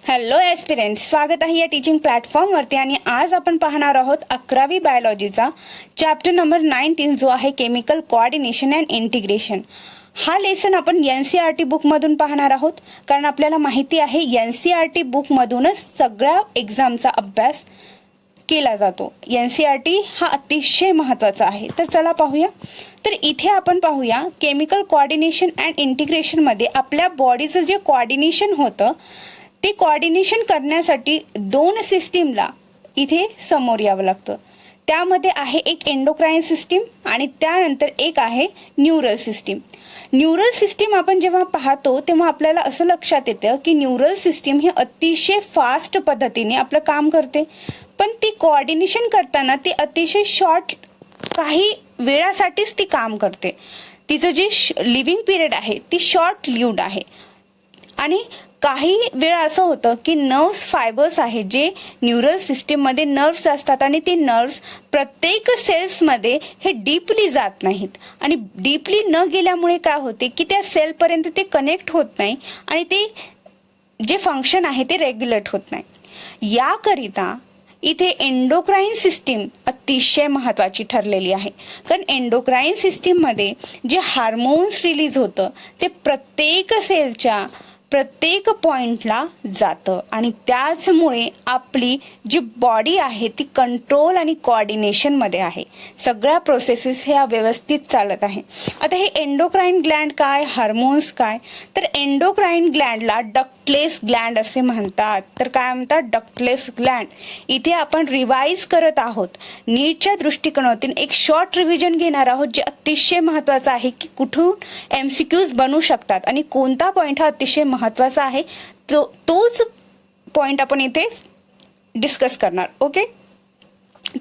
Hello एस्पिरंट्स, स्वागत आहे या टीचिंग प्लॅटफॉर्मवरती. आणि आज आपण पाहणार आहोत 11वी बायोलॉजीचा चॅप्टर नंबर 19 जो आहे केमिकल कोऑर्डिनेशन अँड इंटिग्रेशन. हा लेसन आपण NCERT बुकमधून पाहणार आहोत, कारण आपल्याला माहिती आहे NCERT बुकमधूनच सगळ्या एक्झामचा अभ्यास केला जातो. NCERT हा अतिशय महत्त्वाचा आहे. तर चला पाहूया. तर इथे आपण पाहूया केमिकल कोऑर्डिनेशन अँड इंटिग्रेशन मध्ये आपल्या बॉडीचं जे कोऑर्डिनेशन होतं ते कोऑर्डिनेशन करण्यासाठी दोन सिस्टीमला इथे समोर यावं लागतं. त्यामध्ये आहे एक एंडोक्राइन सिस्टीम आणि त्यानंतर एक आहे न्यूरल सिस्टीम. न्यूरल सिस्टीम आपण जेव्हा पाहतो तेव्हा आपल्याला असं लक्षात येतं की न्यूरल सिस्टीम ही अतिशय फास्ट पद्धतीने आपलं काम करते, पण ती कोऑर्डिनेशन करताना ती अतिशय शॉर्ट काही वेळासाठीच ती काम करते. तिचं जे लिव्हिंग पिरियड आहे ती शॉर्ट लिव्ड आहे. आणि काही वेळा असं होतं की नर्व्स फायबर्स आहेत जे न्यूरल सिस्टीम मध्ये नर्व्स असतात आणि ते नर्व्स प्रत्येक सेल्स मध्ये हे डीपली जात नाहीत. आणि डीपली न गेल्यामुळे काय होते की त्या सेल पर्यंत ते कनेक्ट होत नाही आणि ते जे फंक्शन आहे ते रेग्युलेट होत नाही. याकरिता इथे एंडोक्राइन सिस्टीम अतिशय महत्वाची ठरलेली आहे. कारण एंडोक्राइन सिस्टीम मध्ये जे हार्मोन्स रिलीज होतं ते प्रत्येक सेलच्या प्रत्येक पॉइंटला जातं आणि त्याचमुळे आपली जी बॉडी आहे ती कंट्रोल आणि कोऑर्डिनेशन मध्ये आहे. सगळ्या प्रोसेसेस ह्या व्यवस्थित चालत आहे. आता हे एंडोक्राइन ग्लँड काय, हार्मोन्स काय, तर एंडोक्राइन ग्लँडला डक्टलेस ग्लँड असे म्हणतात. तर काय म्हणतात? Ductless Gland. इथे आपण रिवाइज करत आहोत. नीटच्या दृष्टिकोनातून एक शॉर्ट रिव्हिजन घेणार आहोत जे अतिशय महत्वाचं आहे की कुठून MCQs बनू शकतात आणि कोणता पॉइंट हा अतिशय महत्वाचा आहे तोच पॉइंट आपण इथे डिस्कस करणार. ओके,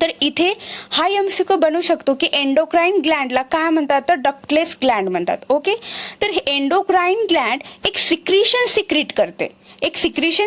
तर इथे हा MCQ बनू शकतो की एंडोक्राइन ग्लँडला काय म्हणतात तर डक्टलेस ग्लँड म्हणतात. ओके, तर हे एंडोक्राइन ग्लँड एक सिक्रिशन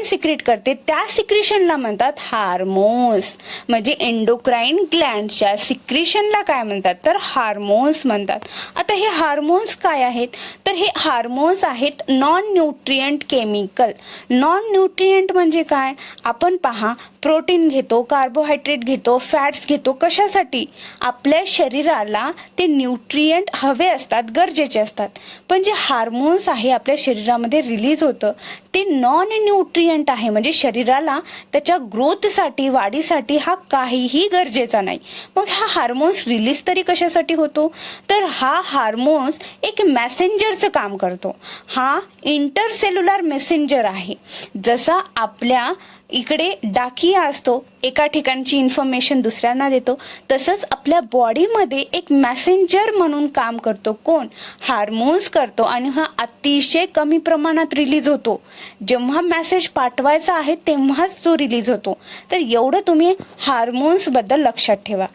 सिक्रिट करते, त्या सिक्रिशनला म्हणतात हार्मोन्स. म्हणजे एंडोक्राइन ग्लँडच्या सिक्रिशनला काय म्हणतात तर हार्मोन्स म्हणतात. आता हे हार्मोन्स काय आहेत तर हे हार्मोन्स आहेत non nutrient chemical. Non nutrient म्हणजे काय? आपण पहा, प्रोटीन घेतो, कार्बोहायड्रेट घेतो, फॅट्स घेतो. कशासाठी? आपल्या शरीराला ते न्यूट्रिएंट हवे असतात, गरजेचे असतात. पण जे हार्मोन्स आहे आपल्या शरीरामध्ये रिलीज होतं ते नॉन न्यूट्रिएंट आहे. म्हणजे शरीराला त्याच्या ग्रोथसाठी, वाढीसाठी हा काहीही गरजेचा नाही. मग हा हार्मोन्स रिलीज तरी कशासाठी होतो तर हा हार्मोन्स एक मेसेंजरचं काम करतो. हा इंटरसेल्युलर मेसेंजर आहे. जसा आपल्या इकडे डाकिया असतो, एका ठिकाणची इन्फॉर्मेशन दुसऱ्यांना देतो, तसंच आपल्या बॉडीमध्ये एक मेसेंजर म्हणून काम करतो. कोण? हार्मोन्स करतो. आणि हा अतिशय कमी प्रमाणात रिलीज होतो. जेव्हा मेसेज पाठवायचा आहे तेव्हाच तो रिलीज होतो. तर एवढं तुम्ही हार्मोन्स बद्दल लक्षात ठेवा.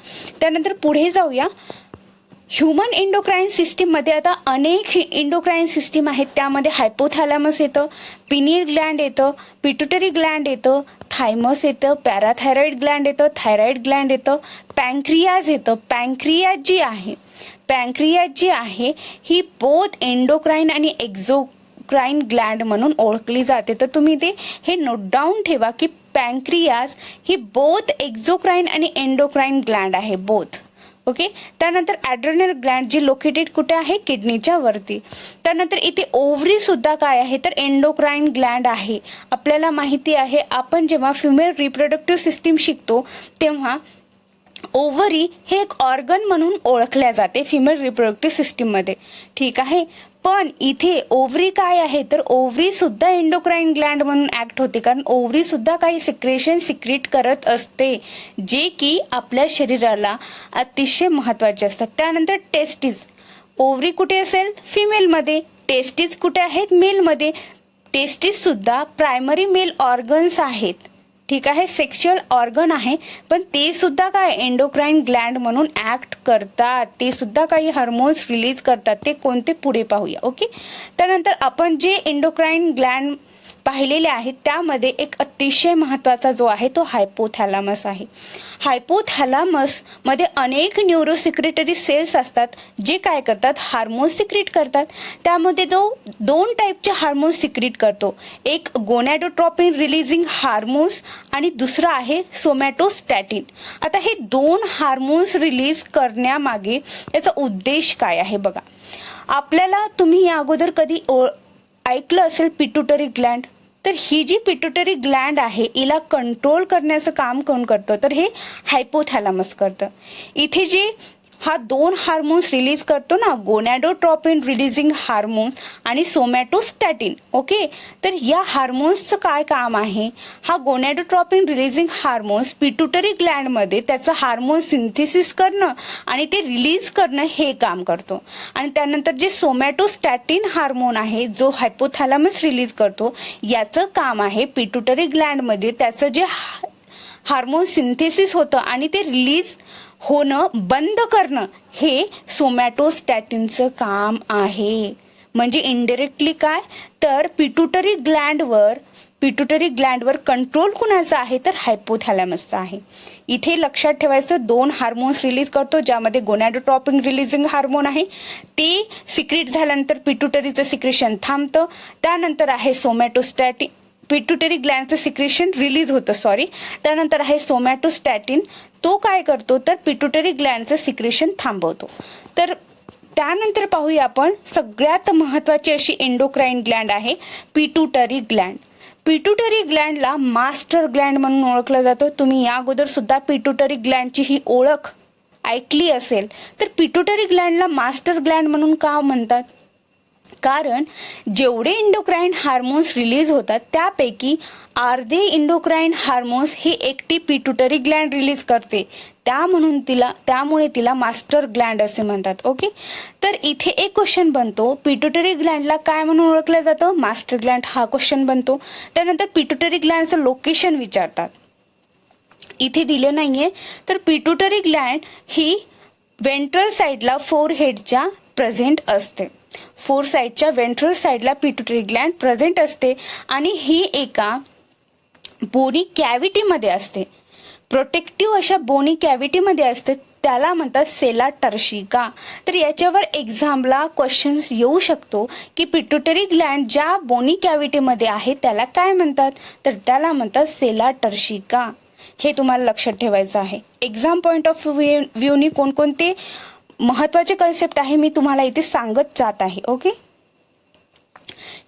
त्यानंतर पुढे जाऊया. ह्युमन एंडोक्राइन सिस्टीम मध्ये आता अनेक एंडोक्राइन सिस्टीम आहेत. त्यामध्ये हायपोथॅलॅमस येतं, पिनियल ग्लँड येतं, पिट्युटरी ग्लँड येतं, थायमस येतं, पॅराथायरॉइड ग्लँड येतं, थायरॉइड ग्लँड येतं, पँक्रियाज येतं. पँक्रियाज जी आहे ही बोथ एंडोक्राइन आणि एक्झोक्राइन ग्लँड म्हणून ओळखली जाते. तर तुम्ही हे नोट डाऊन ठेवा की पँक्रियाज ही बोथ एक्झोक्राइन आणि एंडोक्राइन ग्लँड आहे, बोथ. ओके, त्यानंतर ॲड्रेनल ग्लँड जी लोकेटेड कुठे आहे? किडनीच्या वरती. त्यानंतर इथे ओव्हरी सुद्धा काय आहे तर एंडोक्राइन ग्लँड आहे. आपल्याला माहिती आहे आपण जेव्हा फिमेल रिप्रोडक्टिव्ह सिस्टीम शिकतो तेव्हा ओव्हरी हे एक ऑर्गन म्हणून ओळखल्या जाते फिमेल रिप्रोडक्टिव्ह सिस्टीम मध्ये. ठीक आहे, पण इथे ओव्हरी काय आहे तर ओव्हरी सुद्धा एंडोक्राइन ग्लँड म्हणून ऍक्ट होते, कारण ओव्हरी सुद्धा काही सिक्रेशन सिक्रिट करत असते जे की आपल्या शरीराला अतिशय महत्वाचे असतात. त्यानंतर टेस्टिस. ओव्हरी कुठे असेल? फिमेलमध्ये. टेस्टिस कुठे आहेत? मेलमध्ये. टेस्टिस सुद्धा प्रायमरी मेल ऑर्गन्स आहेत. ठीक आहे, सेक्शुअल ऑर्गन आहे, पण ते सुद्धा काय एंडोक्राइन ग्लँड म्हणून ऍक्ट करतात. ते सुद्धा काही हार्मोन्स रिलीज करतात. ते कोणते पुढे पाहूया. ओके, त्यानंतर आपण जे एंडोक्राइन ग्लँड पाहिलेले आहेत त्यामध्ये एक अतिशय महत्त्वाचा जो आहे तो हायपोथॅलॅमस आहे. हायपोथॅलॅमस मध्ये अनेक न्यूरोसिक्रेटरी सेल्स असतात जे काय करतात, हार्मोन्स सिक्रीट करतात. त्यामध्ये तो 2 टाईपचे हार्मोन्स सिक्रीट करतो, एक गोनॅडोट्रोपिन रिलीजिंग हार्मोन्स आणि दुसरा आहे सोमॅटोस्टॅटिन. आता हे 2 हार्मोन्स रिलीज करण्यामागे याचा उद्देश काय आहे बघा. आपल्याला तुम्ही या अगोदर कधी ऐकलं असेल पिट्युटरी ग्लँड. तर ही जी पिट्युटरी ग्लँड आहे हिला कंट्रोल करण्याचं काम कोण करतं, तर हे हायपोथॅलॅमस करतं. इथे जे हा 2 हार्मोन्स रिलीज करतो ना, गोनॅडोट्रोपिन रिलीजिंग हार्मोन्स आणि सोमॅटोस्टॅटिन. ओके, तर या हार्मोन्सचं काय काम आहे, हा गोनॅडोट्रोपिन रिलीजिंग हार्मोन्स पिट्युटरी ग्लँडमध्ये त्याचं हार्मोन सिंथेसिस करणं आणि ते रिलीज करणं हे काम करतो. आणि त्यानंतर जे सोमॅटोस्टॅटिन हार्मोन आहे जो हायपोथॅलॅमस रिलीज करतो, याचं काम आहे पिट्युटरी ग्लँडमध्ये त्याचं जे हार्मोन सिंथेसिस होतं आणि ते रिलीज होणं बंद करणं हे सोमॅटोस्टॅटिनचं काम आहे. म्हणजे इनडायरेक्टली काय, तर पिट्युटरी ग्लँडवर कंट्रोल कुणाचा आहे, तर हायपोथॅलॅमसचा आहे. इथे लक्षात ठेवायचं 2 हार्मोन्स रिलीज करतो ज्यामध्ये गोनॅडोट्रोपिन रिलीजिंग हार्मोन आहे, ते सिक्रीट झाल्यानंतर पिट्युटरीचं सिक्रेशन थांबतं. त्यानंतर आहे सोमॅटोस्टॅटिन, पिट्युटरी ग्लँडचं सिक्रेशन रिलीज होतं त्यानंतर आहे सोमॅटोस्टॅटिन, तो काय करतो तर पिट्युटरी ग्लँडचं सिक्रेशन थांबवतो. तर त्यानंतर पाहूया आपण सगळ्यात महत्त्वाची अशी एंडोक्राइन ग्लँड आहे पिट्युटरी ग्लँड. पिट्युटरी ग्लँडला मास्टर ग्लँड म्हणून ओळखलं जातं. तुम्ही या अगोदर सुद्धा पिट्युटरी ग्लँडची ही ओळख ऐकली असेल. तर पिट्युटरी ग्लँडला मास्टर ग्लँड म्हणून का म्हणतात, कारण जेवढे इंडोक्राइन हार्मोन्स रिलीज होतात त्यापैकी अर्धे इंडोक्राइन हार्मोन्स ही एकटी पिट्युटरी ग्लँड रिलीज करते, त्यामुळे तिला मास्टर ग्लँड असे म्हणतात. ओके, तर इथे एक क्वेश्चन बनतो, पिट्युटरी ग्लँडला काय म्हणून ओळखलं जातं, मास्टर ग्लँड, हा क्वेश्चन बनतो. त्यानंतर पिट्युटरी ग्लँडचं लोकेशन विचारतात, इथे दिलं नाहीये. तर पिट्युटरी ग्लँड ही वेंट्रल साइडला फोरहेडच्या प्रेझेंट असते. साइडच्या वेंट्रल साइडला पिट्युटरी ग्लँड प्रेझेंट असते आणि ही एका बोनी कॅव्हिटीमध्ये असते. प्रोटेक्टिव्ह अशा बोनी कॅव्हिटीमध्ये असते, त्याला म्हणतात सेला टर्शिका. तर याच्यावर एक्झामला क्वेश्चन्स येऊ शकतो की पिट्युटरी ग्लँड ज्या बोनी कॅव्हिटीमध्ये आहे त्याला काय म्हणतात, तर त्याला म्हणतात सेला टर्शिका. हे तुम्हाला लक्षात ठेवायचं आहे. एक्झाम पॉइंट ऑफ व्ह्यूनी कोणकोणते महत्वाचे कन्सेप्ट आहे मी तुम्हाला इथे सांगत जात आहे. ओके,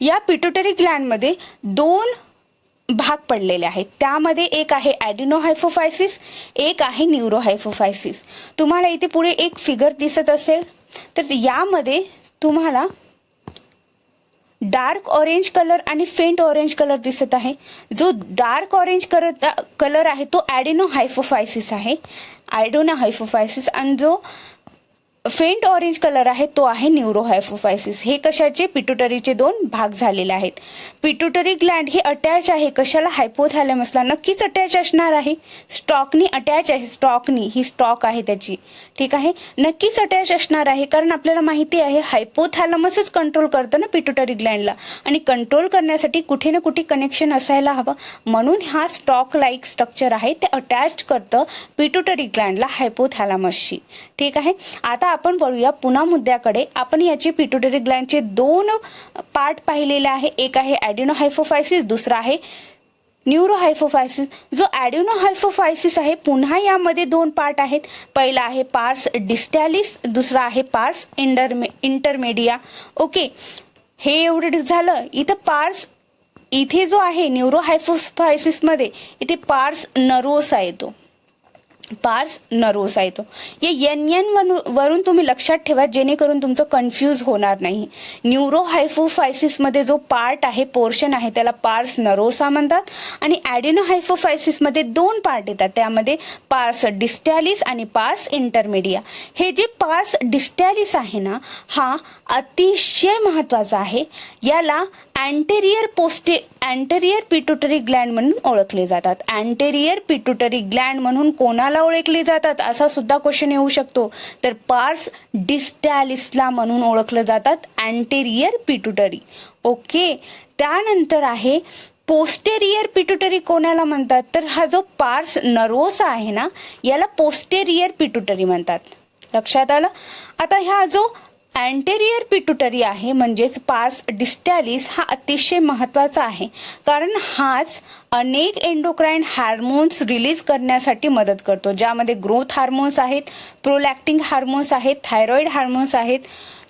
या पिट्युटरी ग्लँडमध्ये 2 भाग पडलेले आहेत. त्यामध्ये एक आहे ॲडिनोहायफोफायसिस, एक आहे न्यूरोहायफोफायसिस. तुम्हाला इथे पुढे एक फिगर दिसत असेल, तर यामध्ये तुम्हाला डार्क ऑरेंज कलर आणि फेंट ऑरेंज कलर दिसत आहे. जो डार्क ऑरेंज कलर आहे तो ॲडिनोहायफोफायसिस आहे, ॲडिनोहायफोफायसिस, आणि जो फेंट ऑरेंज कलर आहे तो आहे न्यूरोहायफोफायसिस. हे कशाचे, पिट्युटरीचे 2 भाग झालेले आहेत. पिट्युटरी ग्लँड ही अटॅच आहे कशाला, हायपोथॅलॅमसला. नक्कीच अटॅच असणार आहे, स्टॉकनी अटॅच आहे, स्टॉकनी, ही स्टॉक आहे त्याची, ठीक आहे, नक्कीच अटॅच असणार आहे. कारण आपल्याला माहिती आहे हायपोथॅलॅमसच कंट्रोल करतं ना पिट्युटरी ग्लँडला, आणि कंट्रोल करण्यासाठी कुठे ना कुठे कनेक्शन असायला हवं, म्हणून हा स्टॉक लाईक स्ट्रक्चर आहे ते अटॅच करतं पिट्युटरी ग्लँडला हायपोथॅलॅमसशी. ठीक आहे, आता आपण वळूया पुन्हा मुद्द्याकडे. आपण याचे पिट्युटरी ग्लँडचे 2 पार्ट पाहिलेले आहे, एक आहे ॲडिनोहायफोफायसिस, दुसरा आहे न्यूरोहायफोफायसिस. जो ॲडिनोहायफोफायसिस आहे पुन्हा यामध्ये 2 पार्ट आहेत. पहिला आहे पार्स डिस्टॅलिस, दुसरा आहे पार्स इंटरमेडिया. ओके, हे एवढं झालं. इथे जो आहे न्यूरोहायफोफायसिस मध्ये इथे पार्स नर्वोसा येतो, या NN वरून तुम्ही लक्षात ठेवा जेणेकरून तुमचं कन्फ्यूज होणार नाही. न्यूरोहायफोफायसिस मध्ये जो पार्ट आहे, पोर्शन आहे, त्याला पार्स नरोसा म्हणतात, आणि ॲडिनोहायफोफायसिस मध्ये 2 पार्ट येतात, त्यामध्ये पार्स डिस्टॅलिस आणि पार्स इंटरमेडिया. हे जे पार्स डिस्टॅलिस आहे ना, हा अतिशय महत्वाचा आहे. याला अँटेरियर पिट्युटरी ग्लँड म्हणून ओळखले जातात. अँटेरियर पिट्युटरी ग्लँड म्हणून कोणाला ओळखले जातात असा सुद्धा क्वेश्चन येऊ शकतो, तर पार्स डिस्टॅलिसला म्हणून ओळखलं जातात, अँटेरियर पिट्युटरी. ओके, त्यानंतर आहे पोस्टेरियर पिट्युटरी. कोणाला म्हणतात तर हा जो पार्स नर्वोसा आहे ना, याला पोस्टेरियर पिट्युटरी म्हणतात. लक्षात आलं. आता हा जो अँटेरियर पिट्युटरी आहे म्हणजेच पार्स डिस्टॅलिस हा अतिशय महत्वाचा आहे, कारण हाच अनेक एंडोक्राइन हार्मोन्स रिलीज करण्यासाठी मदत करतो, ज्यामध्ये ग्रोथ हार्मोन्स आहेत, प्रोलॅक्टिन हार्मोन्स आहेत, थायरॉइड हार्मोन्स आहेत,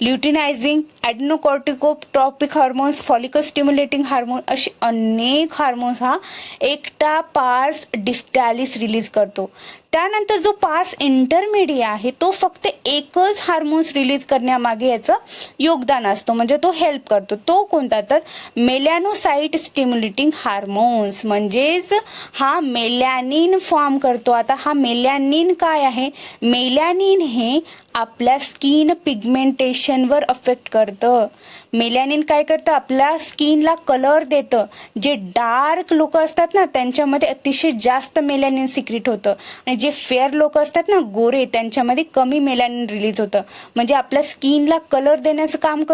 luteinizing, adrenocorticotropic hormones, follicle stimulating hormone, असे अनेक हार्मोन्स हा एकटा पार्स डिस्टॅलिस रिलीज करतो. त्यानंतर जो पार्स इंटरमिडिया आहे तो फक्त एकच हार्मोन्स रिलीज करण्यामागे याचं योगदान असतं, म्हणजे तो हेल्प करतो. तो कोणता तर मेलॅनोसाइट स्टिम्युलेटिंग हार्मोन्स, म्हणजेच हा मेलॅनिन फॉर्म करतो. आता हा मेलॅनिन काय आहे? मेलॅनिन हे आपल्या स्किन पिगमेंटेशनवर अफेक्ट करतं. मेलॅनिन काय करतं? आपल्या स्किनला कलर देतं. जे डार्क लोक असतात ना त्यांच्यामध्ये अतिशय जास्त मेलॅनिन सिक्रेट होतं, आणि जे फेअर लोक असतात ना गोरे, त्यांच्यामध्ये कमी मेलॅनिन रिलीज होतं. म्हणजे आपल्या स्किनला कलर देण्याचं काम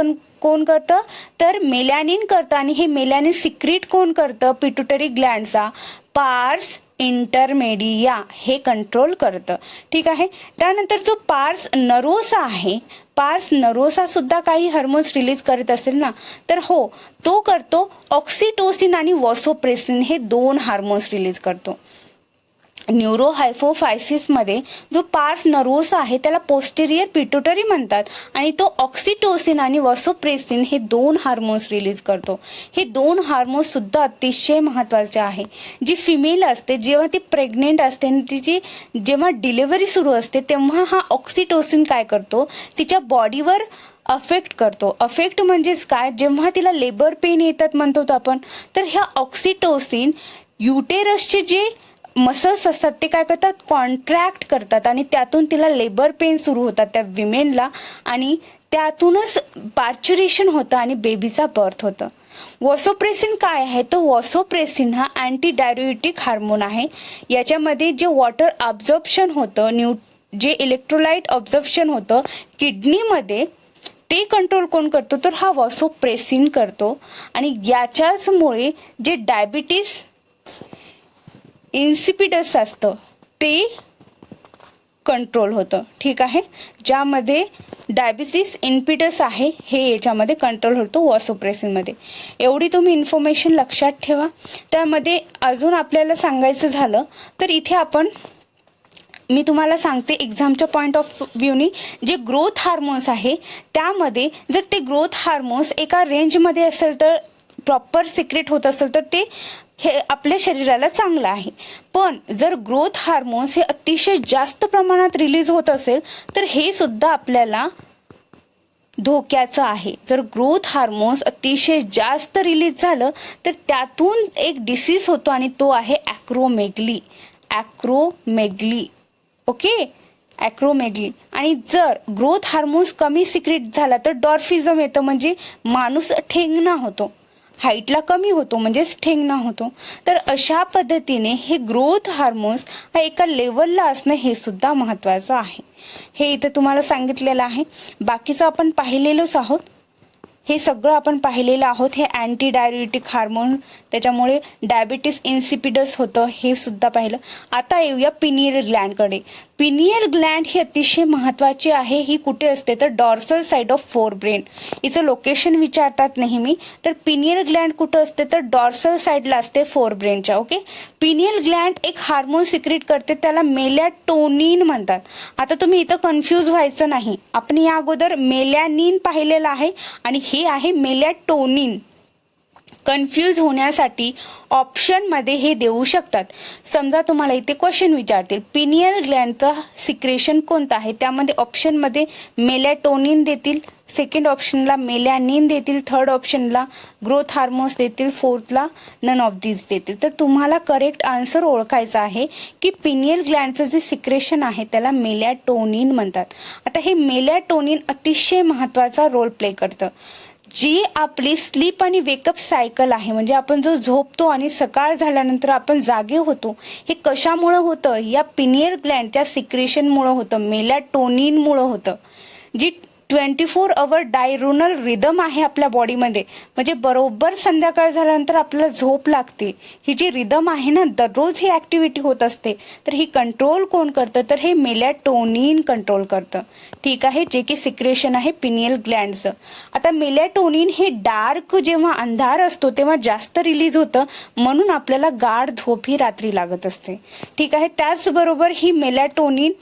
कोण करतं तर मेलॅनिन करतं. आणि हे मेलॅनिन सिक्रेट कोण करतं? पिट्युटरी ग्लँडचा पार्स इंटरमेडिया हे कंट्रोल करतं. ठीक आहे. त्यानंतर जो पार्स नर्वोसा आहे, पार्स नर्वोसा सुद्धा काही हार्मोन्स रिलीज करत असेल ना, तर हो, तो करतो ऑक्सिटोसिन आणि वॉसोप्रेसिन हे 2 हार्मोन्स रिलीज करतो. न्यूरोहायपोफायसिस मध्ये जो पार्स नर्वोसा आहे त्याला पोस्टेरियर पिट्युटरी म्हणतात, आणि तो ऑक्सिटोसिन आणि वॉसोप्रेसिन हे 2 हार्मोन्स रिलीज करतो. हे 2 हार्मोन्स सुद्धा अतिशय महत्वाचे आहे. जी फिमेल असते जेव्हा ती प्रेग्नेंट असते आणि तिची जेव्हा डिलिव्हरी सुरू असते तेव्हा हा ऑक्सिटोसिन काय करतो? तिच्या बॉडीवर अफेक्ट करतो. अफेक्ट म्हणजेच काय? जेव्हा तिला लेबर पेन येतात म्हणतो आपण, तर ह्या ऑक्सिटोसिन युटेरसचे जे मसल्स असतात ते काय करतात? कॉन्ट्रॅक्ट करतात, आणि त्यातून तिला लेबर पेन सुरू होतात त्या विमेनला, आणि त्यातूनच पार्च्युरेशन होतं आणि बेबीचा बर्थ होतं. वॉसोप्रेसिन काय आहे? तर वॉसोप्रेसिन हा अँटी डाययुरेटिक हार्मोन आहे. याच्यामध्ये जे वॉटर अब्झॉर्प्शन होतं, जे इलेक्ट्रोलाइट अब्झॉर्प्शन होतं किडनीमध्ये, ते कंट्रोल कोण करतो? तर हा वॉसोप्रेसिन करतो. आणि याच्याचमुळे जे डायबिटीस इन्सिपिडस असतं ते कंट्रोल होतं. ठीक आहे. ज्यामध्ये डायबिटीस इन्सिपिडस आहे हे याच्यामध्ये कंट्रोल होतो वॉसोप्रेसिनमध्ये. एवढी तुम्ही इन्फॉर्मेशन लक्षात ठेवा. त्यामध्ये अजून आपल्याला सांगायचं झालं तर इथे मी तुम्हाला सांगते एक्झामच्या पॉइंट ऑफ व्ह्यूनी जे ग्रोथ हार्मोन्स आहे त्यामध्ये जर ते ग्रोथ हार्मोन्स एका रेंजमध्ये असेल तर प्रॉपर सिक्रेट होत असेल तर ते हे आपल्या शरीराला चांगलं आहे. पण जर ग्रोथ हार्मोन्स हे अतिशय जास्त प्रमाणात रिलीज होत असेल तर हे सुद्धा आपल्याला धोक्याचं आहे. जर ग्रोथ हार्मोन्स अतिशय जास्त रिलीज झालं तर त्यातून एक डिसीज होतो आणि तो आहे ॲक्रोमेगली. ओके, ॲक्रोमेगली. आणि जर ग्रोथ हार्मोन्स कमी सिक्रेट झाला तर डॉर्फिझम येतं, म्हणजे माणूस ठेंगणा होतो, हाईटला कमी होतो म्हणजेच ठेंगणा होतो. तर अशा पद्धतीने हे ग्रोथ हार्मोन्स हा एका लेवलला असणं हे सुद्धा महत्वाचं आहे. हे इथे तुम्हाला सांगितलेलं आहे. बाकीचं आपण पाहिलेलोच आहोत. हे सगळं आपण पाहिलेलं आहोत. हे अँटी डाययुरेटिक हार्मोन, त्याच्यामुळे डायबिटीस इन्सिपिडस होतं हे सुद्धा पाहिलं. आता येऊया पिनियल ग्लँडकडे. पिनियल ग्लँड ही अतिशय महत्वाची आहे. ही कुठे असते तर डॉर्सल साइड ऑफ फोरब्रेन. हिचं लोकेशन विचारतात नेहमी, तर पिनियल ग्लँड कुठं असते तर डॉर्सल साइडला असते फोरब्रेनच्या. ओके. पिनियल ग्लँड एक हार्मोन सिक्रेट करते, त्याला मेलॅटोनिन म्हणतात. आता तुम्ही इथं कन्फ्यूज व्हायचं नाही. आपण या अगोदर मेलॅनिन पाहिलेलं आहे आणि हे आहे मेलॅटोनिन. कन्फ्यूज होण्यासाठी ऑप्शन मध्ये हे देऊ शकतात. समजा तुम्हाला इथे क्वेश्चन विचारतील पिनियल ग्लँडचं सिक्रेशन कोणतं आहे, त्यामध्ये ऑप्शन मध्ये मेलॅटोनिन देतील, सेकंड ऑप्शनला मेलॅनिन देतील, थर्ड ऑप्शनला ग्रोथ हार्मोन्स देतील, फोर्थला नन ऑफ दीज देतील. तर तुम्हाला करेक्ट आन्सर ओळखायचा आहे की पिनियल ग्लँडचं जे सिक्रेशन आहे त्याला मेलॅटोनिन म्हणतात. आता हे मेलॅटोनिन अतिशय महत्वाचा रोल प्ले करतं. जी आपली स्लीप आणि वेकअप सायकल आहे, म्हणजे आपण जो झोपतो आणि सकाळ झाल्यानंतर आपण जागे होतो, हे कशामुळे होतं? या पिनियल ग्लँडच्या सिक्रेशनमुळे होतं, मेलॅटोनिनमुळे होतं. जी 24 आवर डायरोनल रिदम आहे आपल्या बॉडीमध्ये, म्हणजे बरोबर संध्याकाळ झाल्यानंतर आपल्याला झोप लागते. ही जी रिदम आहे ना, दररोज ही ऍक्टिव्हिटी होत असते. तर ही कंट्रोल कोण करतं, तर हे मेलॅटोनिन कंट्रोल करतं. ठीक आहे, जे की सिक्रेशन आहे पिनियल ग्लँडचं. आता मेलॅटोनिन हे डार्क, जेव्हा अंधार असतो तेव्हा जास्त रिलीज होतं, म्हणून आपल्याला गाढ झोप ही रात्री लागत असते. ठीक आहे, त्याचबरोबर ही मेलॅटोनिन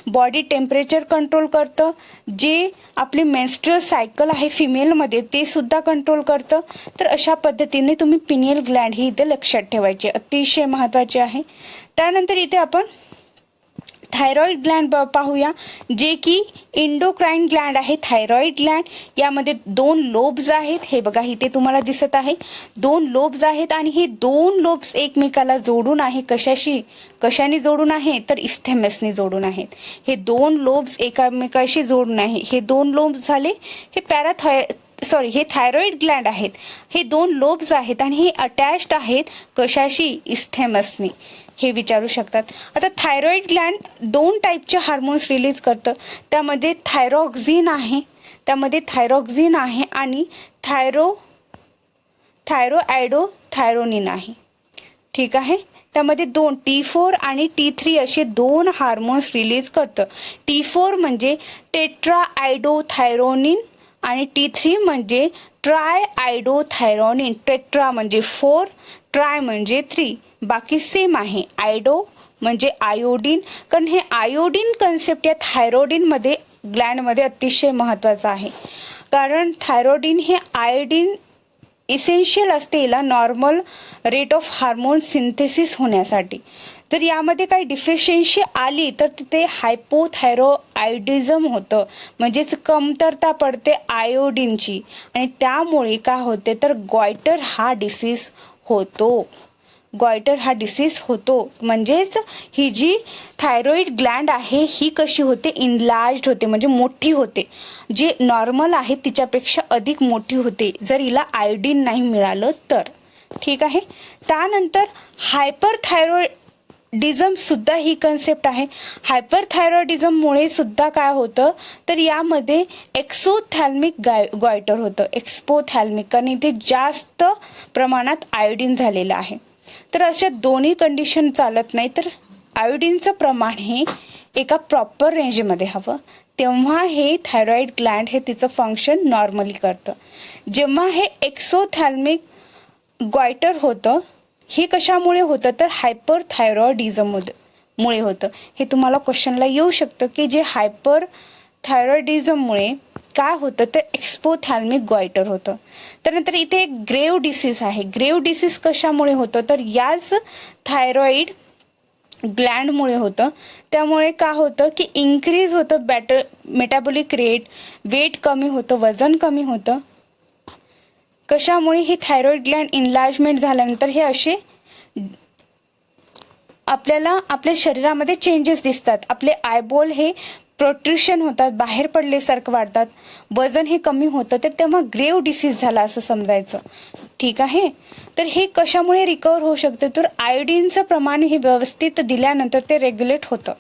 बॉडी टेम्परेचर कंट्रोल करतं, जे आपली मेन्स्ट्रुअल सायकल आहे फिमेलमध्ये ते सुद्धा कंट्रोल करतं. तर अशा पद्धतीने तुम्ही पिनियल ग्लँड ही इथे लक्षात ठेवायची, अतिशय महत्वाचे आहे. त्यानंतर इथे आपण थायरॉइड ग्लँड पाहूया, जे की इंडोक्राइन ग्लँड आहे. थायरॉइड ग्लँड यामध्ये 2 लोब्स आहेत. हे बघा इथे तुम्हाला दिसत आहे 2 लोब्स आहेत, आणि हे 2 लोब्स एकमेकाला जोडून आहे. कशाने जोडून आहे, तर इस्थेमसने जोडून आहेत. हे 2 लोब्स एकमेकाशी जोडून आहे. हे 2 लोब्स झाले हे हे थायरॉइड ग्लँड आहेत. हे 2 लोब्स आहेत आणि हे अटॅच्ड आहेत कशाशी, इस्थेमसने. हे विचारू शकतात. आता थायरॉइड ग्लँड 2 टाईपचे हार्मोन्स रिलीज करतं. त्यामध्ये थायरॉक्झिन आहे आणि थायरोआयडोथायरोनिन आहे. ठीक आहे, त्यामध्ये 2 T4 आणि T3 असे 2 हार्मोन्स रिलीज करतं. T4 म्हणजे टेट्राआयडोथायरोनिन आणि T3 म्हणजे ट्रायआयडोथायरोनिन. टेट्रा म्हणजे 4, ट्राय म्हणजे 3. बाकी सेम आहे. आयडो म्हणजे आयोडीन, कारण हे आयोडीन कन्सेप्ट या थायरॉइडिन मध्ये ग्लँड मध्ये अतिशय महत्वाचा आहे. कारण थायरॉइडिन हे आयोडीन इसेन्शियल असते याला normal rate of hormone synthesis होण्यासाठी. जर यामध्ये काही डिफिशियन्सी आली तर तिथे हायपोथायरॉइडिझम होतं, म्हणजेच कमतरता पडते आयोडीनची, आणि त्यामुळे काय होते तर गॉयटर हा डिसीज होतो. म्हणजेच ही जी थायरॉइड ग्लँड आहे ही कशी होते, इनलार्ज्ड होते, म्हणजे मोठी होते. जे नॉर्मल आहे तिच्यापेक्षा अधिक मोठी होते जर हिला आयोडीन नाही मिळालं तर. ठीक आहे, त्यानंतर हायपरथायरॉइडिझम सुद्धा ही कन्सेप्ट आहे. हायपरथायरॉइडिझममुळे सुद्धा काय होतं तर यामध्ये एक्सोथॅल्मिक गॉयटर होतं. एक्सपोथॅल्मिक, कारण इथे जास्त प्रमाणात आयोडीन झालेलं आहे. तर अशा दोन्ही कंडिशन चालत नाही. तर आयोडीनचं प्रमाण हे एका प्रॉपर रेंजमध्ये हवं, तेव्हा हे थायरॉइड ग्लँड हे तिचं फंक्शन नॉर्मली करतं. जेव्हा हे एक्सोथॅल्मिक गॉयटर होतं, हे कशामुळे होतं तर हायपरथायरॉइडिझम मुळे होतं. हे तुम्हाला क्वेश्चनला येऊ शकतं की जे हायपरथायरॉइडिझममुळे काय होतं तर एक्सपोथॅल्मिक गॉयटर होतं. त्यानंतर इथे एक ग्रेव डिसीज आहे. ग्रेव डिसीज कशामुळे होतं तर याच थायरॉइड ग्लँडमुळे होतं. त्यामुळे काय होतं की इन्क्रीज होतं मेटाबॉलिक रेट, वेट कमी होतं, वजन कमी होतं. कशामुळे ही थायरॉइड ग्लँड इनलार्जमेंट झाल्यानंतर हे असे आपल्याला आपल्या शरीरामध्ये चेंजेस दिसतात. आपले आयबॉल हे प्रोट्रुशन होतात, बाहेर पडल्यासारखं वाटतात, वजन हे कमी होतं. तर तेव्हा ग्रेव डिसीज झाला असं समजायचं. ठीक आहे, तर हे कशामुळे रिकवर होऊ शकते तर आयोडीनचं प्रमाण हे व्यवस्थित दिल्यानंतर ते रेग्युलेट होतं.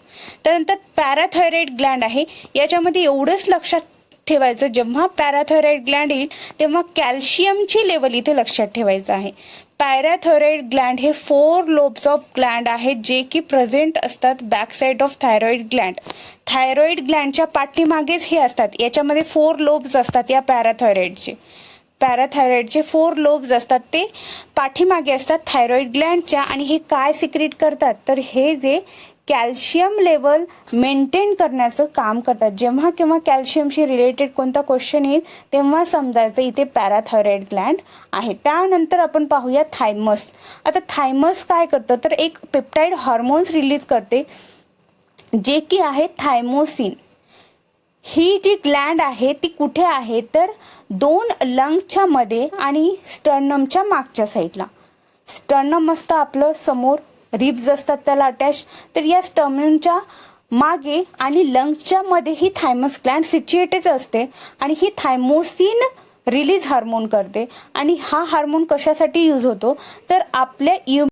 त्यानंतर पॅराथायरॉइड ग्लँड आहे. याच्यामध्ये एवढंच लक्षात ठेवायचं, जेव्हा पॅराथायरॉइड ग्लँड येईल तेव्हा कॅल्शियमची लेवल इथे लक्षात ठेवायचं आहे. पॅराथायरॉइड ग्लँड हे 4 लोब्स ऑफ ग्लँड आहेत जे की प्रेझेंट असतात back side of thyroid gland. Thyroid ग्लँडच्या पाठीमागेच हे असतात. याच्यामध्ये 4 लोब्स असतात या पॅराथायरॉइडचे 4 लोब्स असतात, ते पाठीमागे असतात थायरॉइड ग्लँडच्या. आणि हे काय सिक्रेट करतात तर हे जे कॅल्शियम लेवल मेंटेन करण्याचं काम करतात. जेव्हा केव्हा कॅल्शियमशी रिलेटेड कोणता क्वेश्चन येईल तेव्हा समजायचं इथे पॅराथायरॉइड ग्लँड आहे. त्यानंतर आपण पाहूया थायमस. आता थायमस काय करतं तर एक पेप्टाइड हार्मोन्स रिलीज करते जे की आहे थायमोसिन. ही जी ग्लँड आहे ती कुठे आहे तर 2 लंग्सच्या मध्ये आणि स्टर्नमच्या मागच्या साईडला. स्टर्नम असतं आपलं समोर, रिब्स असतात त्याला अटॅच. तर या स्टर्नमच्या मागे आणि लंग्सच्या मध्ये ही थायमस ग्लँड सिच्युएटेड असते आणि ही थायमोसिन रिलीज हार्मोन करते. आणि हा हार्मोन कशासाठी यूज होतो तर आपल्या